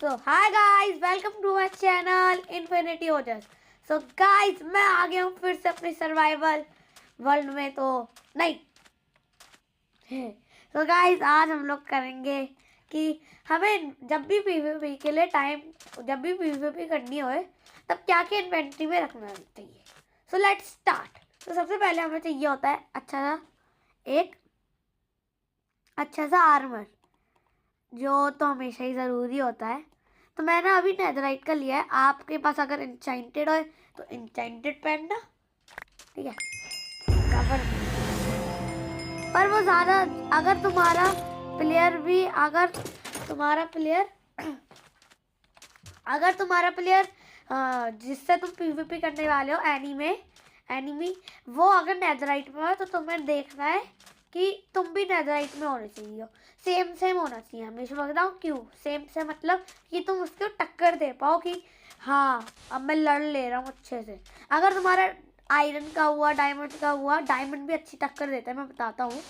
So hi guys, welcome to my channel infinity Ojas. So guys, मैं आ गया हूँ फिर से अपनी सर्वाइवल वर्ल्ड में। तो नहीं तो गाइस, आज हम लोग करेंगे कि हमें जब भी पीवीपी के लिए जब भी पीवीपी करनी हो तब क्या क्या इन्वेंटरी में रखना चाहिए। So let's start. तो सबसे पहले हमें चाहिए होता है अच्छा सा आर्मर, जो तो हमेशा ही ज़रूरी होता है। तो मैंने अभी नेदराइट का लिया है। आपके पास अगर इंचाइंटेड हो तो इंचाइंटेड पहनना, ठीक है। पर वो ज़्यादा, अगर तुम्हारा प्लेयर जिससे तुम पीवीपी करने वाले हो एनिमी, वो अगर नेदराइट में हो तो तुम्हें देखना है कि तुम भी नेदराइट में होने चाहिए हो। सेम होना चाहिए हमेशा। बताऊँ क्यों सेम से? मतलब कि तुम उसको टक्कर दे पाओ कि हाँ, अब मैं लड़ ले रहा हूँ अच्छे से। अगर तुम्हारा आयरन का हुआ, डायमंड का हुआ, डायमंड भी अच्छी टक्कर देता है, मैं बताता हूँ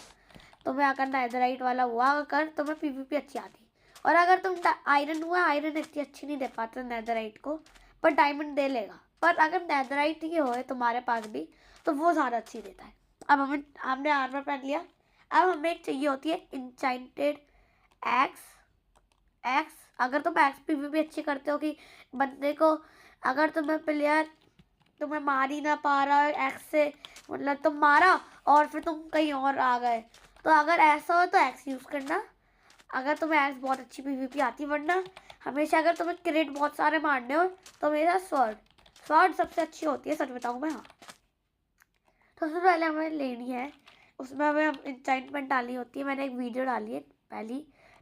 तुम्हें। अगर नेदराइट वाला हुआ, अगर तुम्हें पीवीपी अच्छी आती, और अगर तुम आयरन हुआ, आयरन इतनी अच्छी नहीं दे पाते नेदराइट को, पर डायमंड दे लेगा। पर अगर नेदराइट ही हो तुम्हारे पास भी, तो वो ज़्यादा अच्छी देता है। अब हमने आर्मर पहन लिया। अब हमें एक चाहिए होती है इंचाइंटेड एक्स। अगर तुम एक्स पीवीपी अच्छी करते हो कि बंदे को, अगर तुम्हें मार ही ना पा रहा है एक्स से, मतलब तुम मारा और फिर तुम कहीं और आ गए, तो अगर ऐसा हो तो एक्स यूज़ करना, अगर तुम्हें एक्स बहुत अच्छी पीवीपी आती। वरना हमेशा अगर तुम्हें क्रिट बहुत सारे मारने हो तो मेरा स्वॉर्ड सबसे अच्छी होती है, सच बताऊँ मैं। हाँ, तो सबसे पहले हमें लेनी है, उसमें हमें इंचाइंटमेंट डालनी होती है। मैंने एक वीडियो डाली है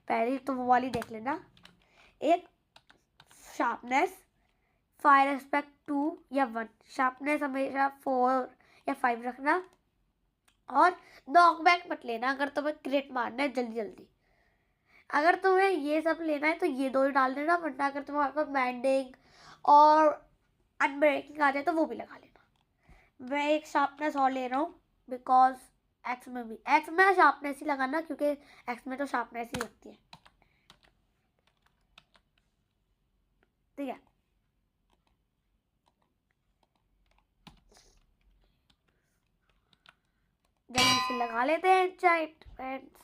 पहली तो वो वाली देख लेना। एक शार्पनेस, फायर एस्पेक्ट 2 या 1। शार्पनेस हमेशा 4 या 5 रखना, और नॉकबैक मत लेना अगर तुम्हें क्रिट मारना है जल्दी। अगर तुम्हें ये सब लेना है तो ये दो ही डाल देना, वरना अगर तुम्हारे पास मैंडिंग और अनब्रेकिंग आ जाए तो वो भी लगा लेना। मैं एक शार्पनेस और ले रहा हूँ, बिकॉज एक्स में शार्पनेस ही लगाना, क्योंकि एक्स में तो शार्पनेस ही लगती है, ठीक है। जल्दी से लगा लेते हैं एन्चांटमेंट्स।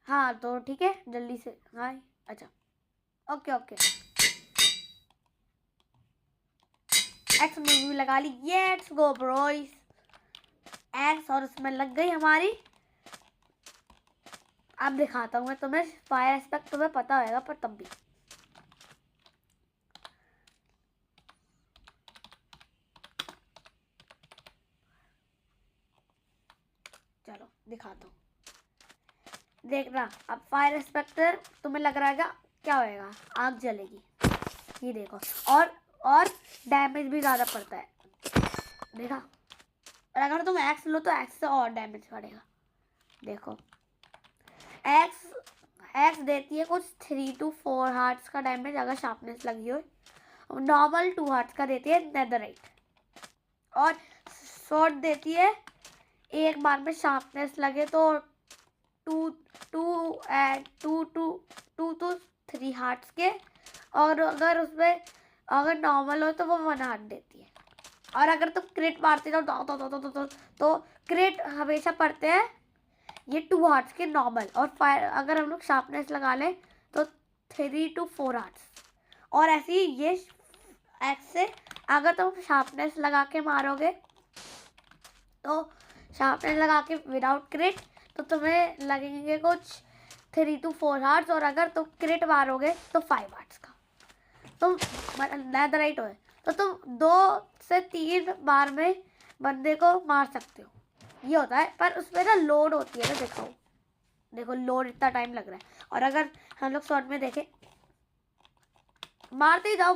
हाँ तो ठीक है, जल्दी से। हाँ अच्छा, ओके। एक्स में भी लगा ली। Let's go ब्रॉयज। एक्स और उसमें लग गई हमारी। अब दिखाता हूँ मैं तुम्हें। फायर एस्पेक्ट तुम्हें पता होगा, पर तब भी चलो दिखाता हूँ, देखना। अब फायर एस्पेक्टर तुम्हें लग रहा है क्या होएगा, आग जलेगी, ये देखो। और डैमेज भी ज़्यादा पड़ता है, देखा। और अगर तुम एक्स लो तो एक्स से और डैमेज पड़ेगा, देखो। एक्स देती है कुछ 3 to 4 हार्ट्स का डैमेज अगर शार्पनेस लगी हो। नॉर्मल 2 हार्ट्स का देती है नेदराइट। और शॉर्ट देती है, एक बार में शार्पनेस लगे तो 2 to 3 हार्ट्स के। और अगर उसमें अगर नॉर्मल हो तो वो 1 हार्ट देती है। और अगर तुम क्रिट मारते हो तो क्रिट हमेशा पड़ते हैं ये 2 हार्ट्स के नॉर्मल। और फायर अगर हम लोग शार्पनेस लगा लें तो 3 to 4 हार्ट्स। और ऐसे ही ये एक्स से अगर तुम शार्पनेस लगा के मारोगे, तो शार्पनेस लगा के विदाउट क्रिट तो तुम्हें लगेंगे कुछ 3 to 4 हार्ट्स। और अगर तुम क्रिट मारोगे तो 5 हार्ट्स का। तुम नेदराइट हो तो तुम 2 से 3 बार में बंदे को मार सकते हो, ये होता है। पर उसमें ना लोड होती है ना, देखो लोड इतना टाइम लग रहा है। और अगर हम लोग शॉर्ट में देखें, मारते ही जाओ।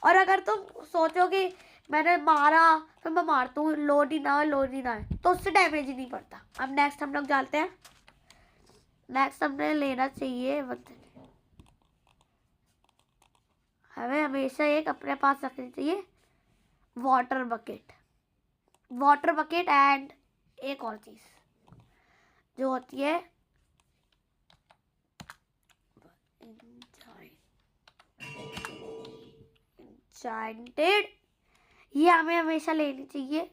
और अगर तुम सोचो कि मैंने मारा तो मैं मारता हूँ, लोड ही ना है, तो उससे डैमेज ही नहीं पड़ता। अब नेक्स्ट हम लोग डालते हैं। नेक्स्ट हमने लेना चाहिए, हमें हमेशा एक अपने पास रखनी चाहिए वाटर बकेट एंड एक और चीज़ जो होती है एन्चेंटेड, ये हमें हमेशा लेनी चाहिए।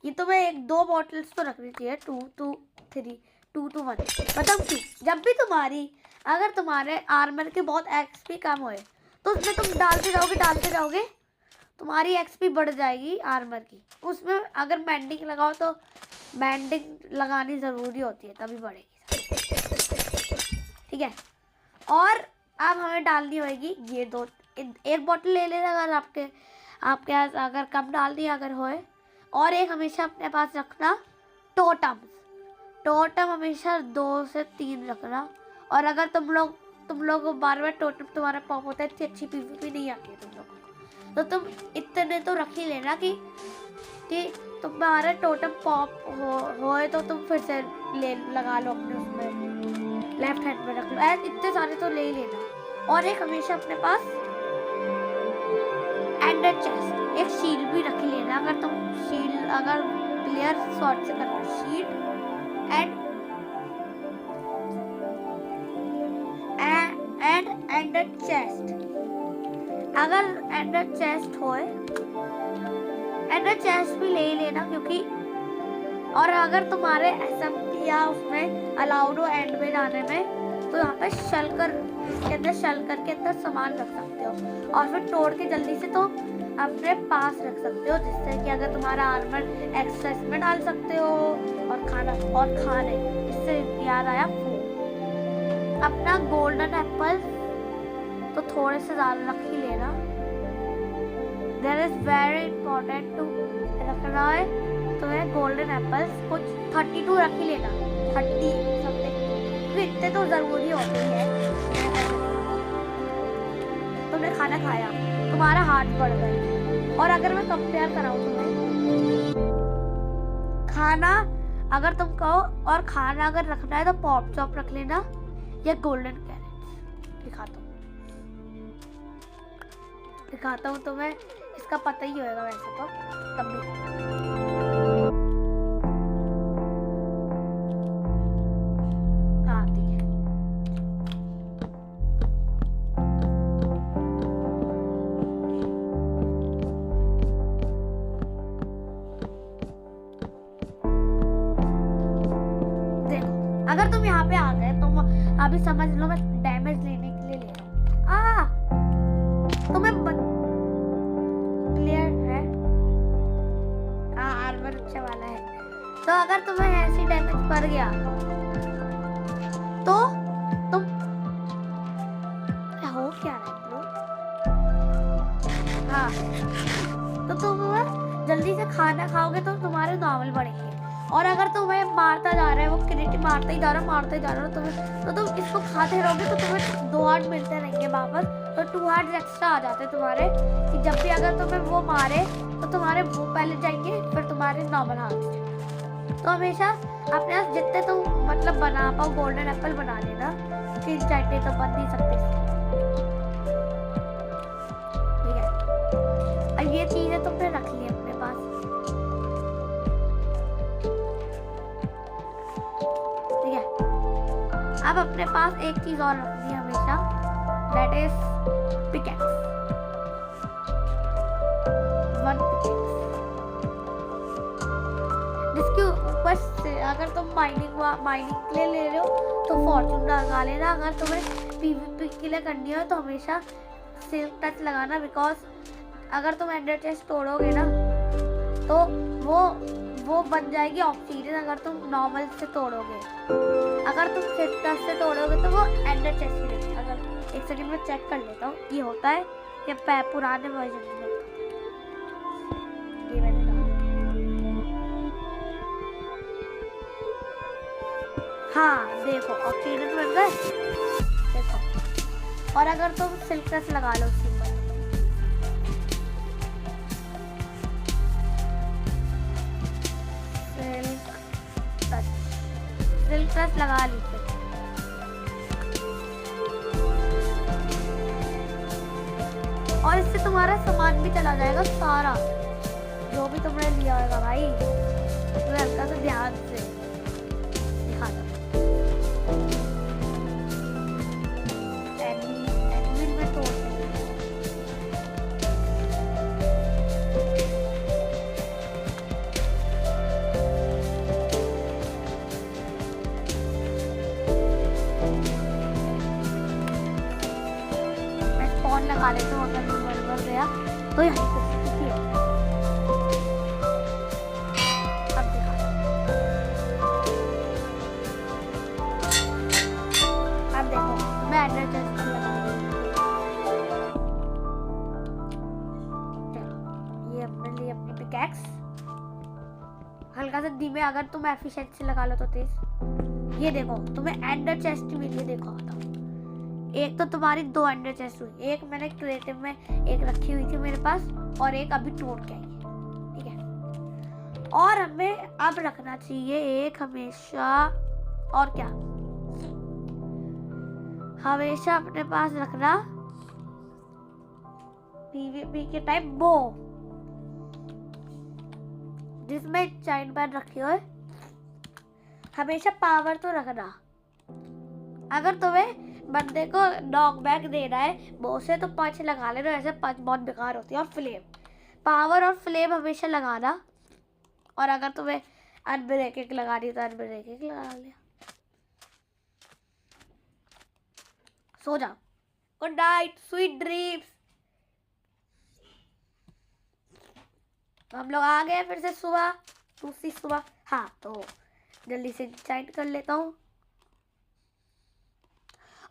ये तो मैं 1-2 बॉटल्स तो रखनी चाहिए, 2 to 3, 2 to 1। मतलब कि जब भी अगर तुम्हारे आर्मर के बहुत एक्सपी कम होए तो उसमें तुम डालते जाओगे, तुम्हारी एक्सपी बढ़ जाएगी आर्मर की। उसमें अगर बैंडिंग लगाओ तो बैंडिंग लगानी ज़रूरी होती है, तभी बढ़ेगी, ठीक है। और अब हमें डालनी होगी ये 2, 1 बॉटल ले लेना अगर आपके पास अगर कम डालनी अगर होए। और एक हमेशा अपने पास रखना टोटम हमेशा 2 से 3 रखना। और अगर तुम लोग बार टोटम तुम्हारा पॉप होता है, इतनी अच्छी पीवीपी नहीं आती है तुम लोगों को, तो तुम इतने तो रख ही लेना कि तुम्हारा टोटम पॉप होए तो तुम फिर से लगा लो अपने उसमें, लेफ्ट हैंड में रख लो। इतने सारे तो ले ही लेना। और एक हमेशा अपने पास एंडर चेस्ट, एक शील्ड भी रख लेना। अगर प्लेयर शॉर्ट से करना, शील्ड एंड एंडर चेस्ट। अगर एंडर चेस्ट होए, एंडर चेस्ट भी ले लेना, क्योंकि और अगर तुम्हारे एसएमटी या उसमें अलाउड हो एंड में जाने में, तो यहाँ पे शलकर के अंदर सामान रख सकते हो और फिर तोड़ के जल्दी से तो अपने पास रख सकते हो, जिससे कि अगर तुम्हारा आर्मर एक्स्ट्रा इसमें डाल सकते हो। और खाने इससे याद आया फूड, अपना गोल्डन एप्पल तो थोड़े से ज़्यादा रख ही लेना। There is very important to रखना है तुम्हें गोल्डन एप्पल्स कुछ 32 रख ही लेना, 30 समथिंग, क्योंकि इतने तो ज़रूरी होते ही है। तुमने खाना खाया, तुम्हारा हाथ बढ़ गया। और अगर मैं कंपेयर कराऊँ तुम्हें, खाना अगर तुम कहो और खाना अगर रखना है तो पॉप चॉप रख लेना या गोल्डन कैरेट्स। दिखाता हूँ तुम्हें, इसका पता ही होगा वैसे तो तब भी। हाँ ठीक है, देखो अगर तुम यहाँ पे आ गए, तुम अभी समझ लो मैं डैमेज लेने के लिए ले रहा हूँ। तुम्हें क्लियर है? आर्मर अच्छा वाला है। तो अगर तुम्हें ऐसी डैमेज पड़ गया तो तुम हो क्या रहे हाँ, तो तुम जल्दी से खाना खाओगे तो तुम्हारे नॉर्मल बढ़ेंगे। और अगर तुम्हें मारता जा रहा है, वो क्रिटिक मारता ही जा रहा है तुम्हें, तो तुम इसको खाते रहोगे तो तुम्हें 2 हार्ट मिलते रहेंगे वापस, तो 2 हार्ट एक्स्ट्रा आ जाते तुम्हारे, कि जब भी अगर तुम्हें वो मारे तो तुम्हारे वो पहले जाएंगे, फिर तुम्हारे नॉर्मल हार्ट। तो हमेशा अपने पास जितने तुम मतलब बना पाओ गोल्डन एप्पल बना लेना, कि चाहते तो बन नहीं सकते, ठीक है। और ये चीजें तुमने रख ली अपने पास, ठीक है। अब अपने पास एक चीज और रखनी है हमेशा, दैट इज पिकैक्स, 1 पिकैक्स, जिसके ऊपर से अगर तुम माइनिंग के लिए ले रहे हो तो फॉर्चून लगा लेना। अगर तुम्हें पीवीपी के लिए करनी हो तो हमेशा सिल्क टच लगाना, बिकॉज अगर तुम एंडर चेस्ट तोड़ोगे ना तो वो बन जाएगी ऑब्सीडियन अगर तुम नॉर्मल से तोड़ोगे। अगर तुम सिल्क टच से तोड़ोगे तो वो एंडर चेस्ट ही रहेगी। अगर एक सेकंड में चेक कर लेता हूँ, ये होता है ये पुराने वर्जन में, ये मैंने हाँ देखो ऑब्सीडियन बन गए, देखो। और अगर तुम सिल्क टच लगा लो सिंपल, सिल्क टच लगा लीजिए, और इससे तुम्हारा सामान भी चला जाएगा सारा जो भी तुमने लिया होगा भाई। तो हल्का सा ध्यान से दिखा दो, एडमिन में तोड़ दिखा देता हूँ, अगर बन गया तो यहाँ पे स्थिति है। अब दिखा, अब देखो मैं एंडर चेस्ट लगा दूँ। चलो ये अपने लिए अपनी पिकैक्स हल्का सा धीमे, अगर तुम एफिशिएंसी लगा लो तो तेज। ये देखो तुम्हें एंडर चेस्ट मिली है, देखो आता हूँ। एक तो तुम्हारी 2 एंडर चेस्ट हुई, एक मैंने क्रिएटिव में एक रखी हुई थी मेरे पास, और एक अभी टूट के आई है, ठीक है। और हमें अब रखना चाहिए एक हमेशा, और क्या हमेशा अपने पास रखना पीवीपी के टाइम बो, जिसमें चाइन बैन रखी हो। हमेशा पावर तो रखना। अगर तुम्हें बंदे को नॉक बैक देना है बो से तो 5 लगा लेना, ऐसे 5 बहुत बेकार होती है। और फ्लेम, पावर और फ्लेम हमेशा लगाना। और अगर तुम्हें अनब्रेकिंग लगानी तो अनब्रेकिंग लगा लिया। सो जाओ, गुड नाइट, स्वीट ड्रीम्स। हम लोग आ गए फिर से सुबह, दूसरी सुबह। हाँ तो जल्दी से चाइट कर लेता हूँ।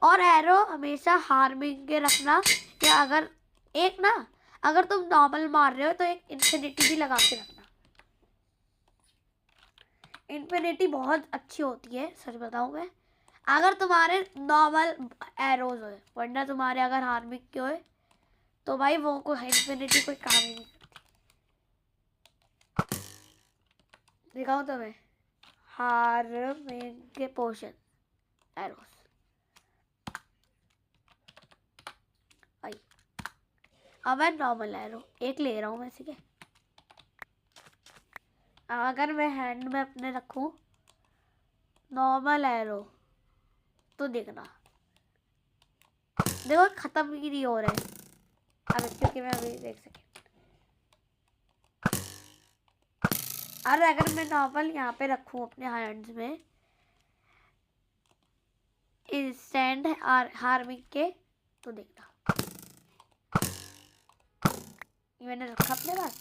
और एरो हमेशा हार्मिंग के रखना, या अगर एक ना, अगर तुम नॉर्मल मार रहे हो तो एक इन्फिनिटी भी लगा के रखना। इन्फिनिटी बहुत अच्छी होती है, सच बताऊँ मैं, अगर तुम्हारे नॉर्मल एरोज हो, वरना तुम्हारे अगर हार्मिंग के हो तो भाई वो को इन्फिनिटी कोई काम ही नहीं। दिखाऊं तुम्हें हार्मिंग के पोशन एरोस। अब मैं नॉर्मल एरो एक ले रहा हूँ मैं, ठीक है। अगर मैं हैंड में अपने रखूँ नॉर्मल एरो तो देखना, देखो खत्म ही नहीं हो रहा है अब, क्योंकि मैं अभी देख सके। और अगर मैं नॉर्मल यहाँ पे रखूँ अपने हैंड्स में इंस्टेंट और हार्मिंग के तो देखना, मैंने रखा अपने पास,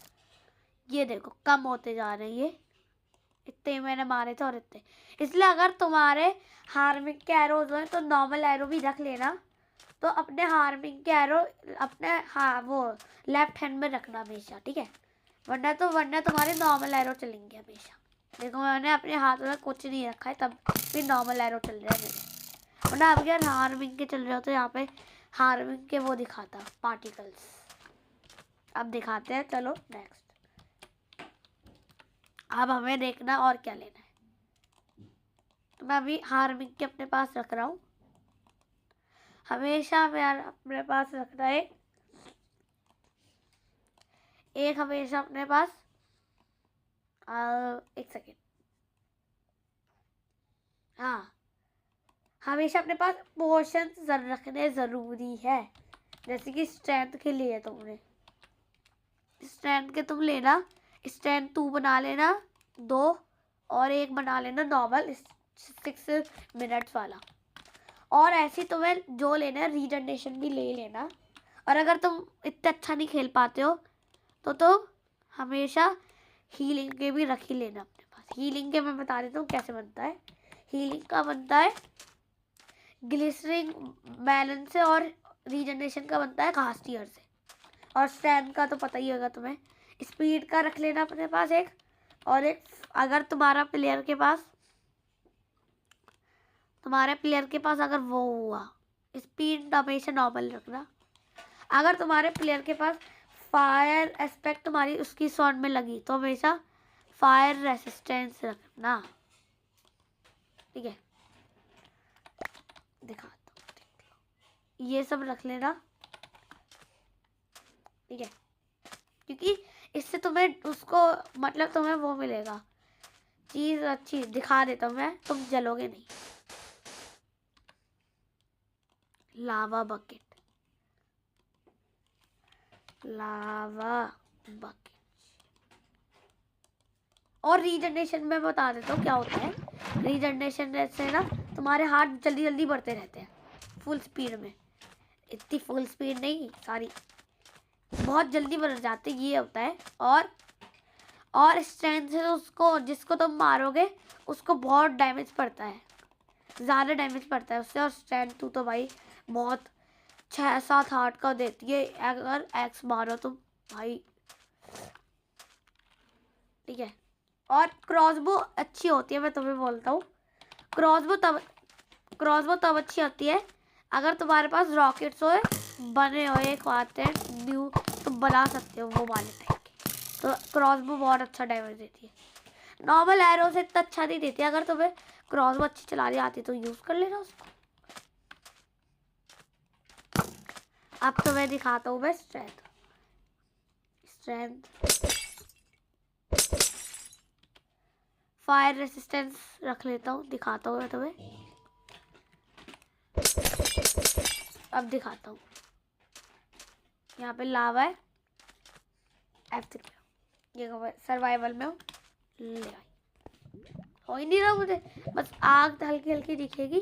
ये देखो कम होते जा रहे हैं ये। इतने मैंने मारे थे और इतने, इसलिए अगर तुम्हारे हार्मिंग के एरोज हो तो नॉर्मल एरो भी रख लेना। तो अपने हार्मिंग के एरो अपने वो लेफ्ट हैंड में रखना हमेशा, ठीक है। वरना तुम्हारे नॉर्मल एरो चलेंगे हमेशा। देखो मैंने अपने हाथ में कुछ नहीं रखा है तब भी नॉर्मल एरो चल रहा है मेरे। वरना अब अगर हार्मिंग के चल रहे हो तो यहाँ पे हार्मिंग के वो दिखाता पार्टिकल्स। अब दिखाते हैं, चलो नेक्स्ट। अब हमें देखना और क्या लेना है। तो मैं अभी हार्मिंग के अपने पास रख रहा हूँ। हमेशा मैं अपने पास रखना है एक हमेशा अपने पास एक सेकेंड, हाँ हमेशा अपने पास पोशन रखने ज़रूरी है। जैसे कि स्ट्रेंथ के लिए तुमने स्ट्रेंथ के तुम लेना, स्ट्रेंथ 2 बना लेना 2, और एक बना लेना नॉर्मल 6 मिनट्स वाला। और ऐसे तुम्हें जो लेना है रीजनरेशन भी ले लेना। और अगर तुम इतना अच्छा नहीं खेल पाते हो तो तुम हमेशा हीलिंग के भी रख ही लेना अपने पास। हीलिंग के मैं बता देता हूँ कैसे बनता है। हीलिंग का बनता है ग्लिसरिंग बैलेंस से, और रीजनरेशन का बनता है घास टीयर से। और स्ट्रेंथ का तो पता ही होगा तुम्हें। स्पीड का रख लेना अपने पास एक, और एक अगर तुम्हारे प्लेयर के पास अगर वो हुआ स्पीड हमेशा नॉर्मल रखना। अगर तुम्हारे प्लेयर के पास फायर एस्पेक्ट तुम्हारी उसकी स्वॉर्ड में लगी तो हमेशा फायर रेसिस्टेंस रखना, ठीक है। दिखाता हूँ, ये सब रख लेना, ठीक है। क्योंकि इससे तुम्हें उसको मतलब तुम्हें वो मिलेगा चीज़ अच्छी। दिखा देता हूँ मैं, तुम जलोगे नहीं। लावा बकेट और रीजनरेशन में बता देता हूँ क्या होता है। रीजनरेशन से ना तुम्हारे हाथ जल्दी जल्दी बढ़ते रहते हैं फुल स्पीड में। इतनी फुल स्पीड नहीं, सॉरी, बहुत जल्दी मर जाते, ये होता है। और स्ट्रेंथ से तो उसको, जिसको तुम मारोगे उसको बहुत डैमेज पड़ता है, ज़्यादा डैमेज पड़ता है उससे। और स्ट्रेंथ तो भाई बहुत 6-7-8 का देती है अगर एक्स मारो तुम भाई, ठीक है। और क्रॉसबो अच्छी होती है, मैं तुम्हें बोलता हूँ, क्रॉसबो तब अच्छी होती है अगर तुम्हारे पास रॉकेट्स हो बने हो, एक आते हैं न्यू, तुम बना सकते हो वो वाले टाइप के, तो क्रॉसबो बहुत अच्छा डैमेज देती है। नॉर्मल एरो से इतना अच्छा नहीं देती है। अगर तुम्हें क्रॉसबो अच्छी चलानी आती तो यूज़ कर लेना उसको। अब तो मैं दिखाता हूँ मैं स्ट्रेंथ फायर रेसिस्टेंस रख लेता हूँ, दिखाता हूँ मैं तुम्हें। अब दिखाता हूँ, यहाँ पे लावा है, F3 ये सर्वाइवल में हूँ, ले आई, हो ही नहीं रहा मुझे, बस आग हल्की हल्की दिखेगी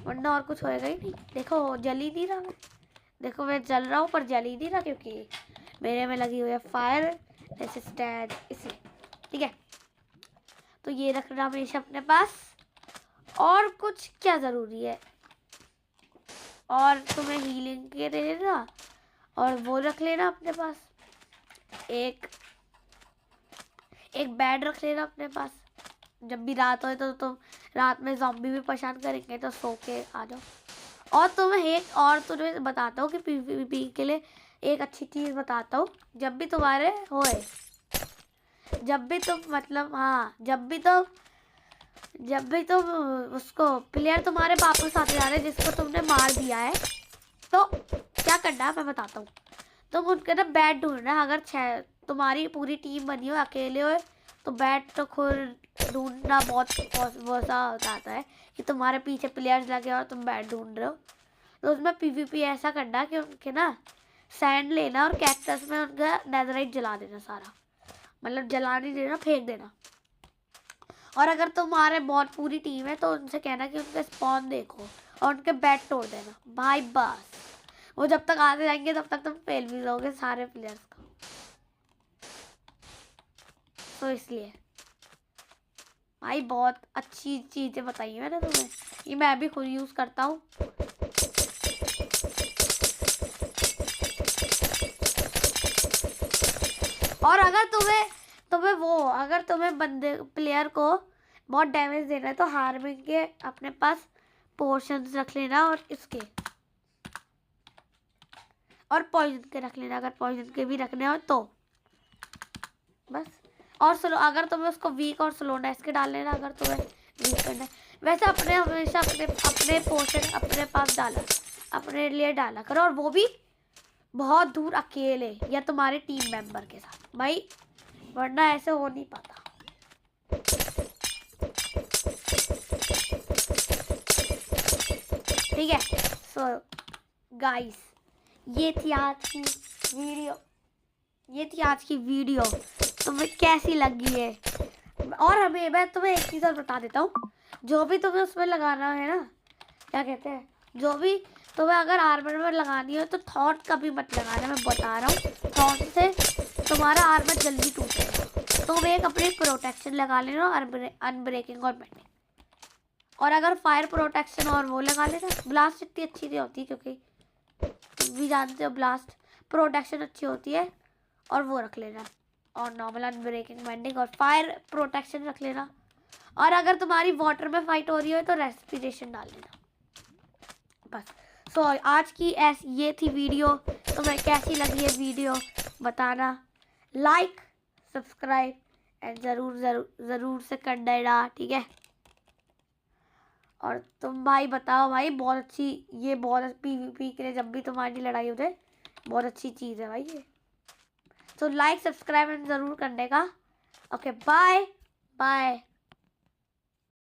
वरना और कुछ होएगा ही नहीं। देखो जल ही नहीं रहा मैं, देखो मैं जल रहा हूँ पर जल ही नहीं रहा क्योंकि मेरे में लगी हुई है फायर रेसिस्टेंस, इसलिए, ठीक है। तो ये रखना हमेशा अपने पास। और कुछ क्या ज़रूरी है, और तुम्हें हीलिंग के दे देना, और वो रख लेना अपने पास, एक बेड रख लेना अपने पास। जब भी रात हो तो तुम रात में ज़ॉम्बी भी परेशान करेंगे तो सो के आ जाओ। और तुम्हें एक और तुम्हें बताता हूँ कि पीवीपी के लिए एक अच्छी चीज़ बताता हूँ। जब भी तुम्हारे होए, जब भी तुम मतलब, हाँ, जब भी तुम उसको प्लेयर तुम्हारे वापस आते जा रहे हैं जिसको तुमने मार दिया है, तो क्या करना है मैं बताता हूँ। तुम उनके ना बैट ढूंढना, अगर तुम्हारी पूरी टीम बनी हो, अकेले हो तो बैट तो खुद ढूंढना बहुत वैसा होता है कि तुम्हारे पीछे प्लेयर्स लगे और तुम बैट ढूंढ रहे हो। तो उसमें पीवीपी ऐसा करना कि उनके ना सैंड लेना और कैक्टस में उनका नेदराइट जला देना सारा, मतलब जला नहीं देना, फेंक देना। और अगर तुम्हारे बहुत पूरी टीम है तो उनसे कहना कि उनके स्पॉन देखो और उनके बैट तोड़ देना भाई, बस वो जब तक आते जाएंगे तब तक तुम फेल भी दोगे सारे प्लेयर्स को। तो इसलिए भाई बहुत अच्छी चीज़ें बताई मैंने तुम्हें, ये मैं भी खुद यूज़ करता हूँ। और अगर तुम्हें बंदे प्लेयर को बहुत डैमेज देना है तो हार्मिंग के अपने पास पोशंस रख लेना, और इसके और पॉइजन के रख लेना, अगर पॉइजन के भी रखने हो तो बस। और स्लो, अगर तुम्हें उसको वीक और स्लोनेस के डाल लेना, अगर तुम्हें वीक करना है। वैसे हमेशा अपने पोशन अपने पास डाला, अपने लिए डाला करो, और वो भी बहुत दूर अकेले या तुम्हारे टीम मेंबर के साथ भाई, वरना ऐसे हो नहीं पाता। ठीक है। सो गाइस, ये थी आज की वीडियो, तुम्हें कैसी लगी है। और मैं तुम्हें एक चीज़ और बता देता हूँ, जो भी तुम्हें उसमें लगाना है ना, क्या कहते हैं, जो भी तुम्हें अगर आर्मर में लगानी हो तो थॉट कभी मत लगाना, मैं बता रहा हूँ, थॉट से तुम्हारा आर्मर जल्दी टूटेगा। तुम एक अपनी प्रोटेक्शन लगा लेना, अनब्रेकिंग और बेंडिंग, और अगर फायर प्रोटेक्शन और वो लगा लेना। ब्लास्ट इतनी अच्छी नहीं होती क्योंकि तुम भी जानते हो, ब्लास्ट प्रोटेक्शन अच्छी होती है, और वो रख लेना, और नॉर्मल अनब्रेकिंग, बेंडिंग और फायर प्रोटेक्शन रख लेना। और अगर तुम्हारी वाटर में फाइट हो रही हो तो रेस्पिरेशन डाल लेना, बस। सो आज की ये थी वीडियो, तुम्हें कैसी लगी है वीडियो बताना, लाइक सब्सक्राइब एंड ज़रूर से कर देना, ठीक है। और तुम भाई बताओ भाई, बहुत अच्छी, ये बहुत पीवीपी के लिए जब भी तुम्हारी लड़ाई हो जाए बहुत अच्छी चीज़ है भाई ये। तो लाइक सब्सक्राइब एंड ज़रूर करने का। Okay, bye bye.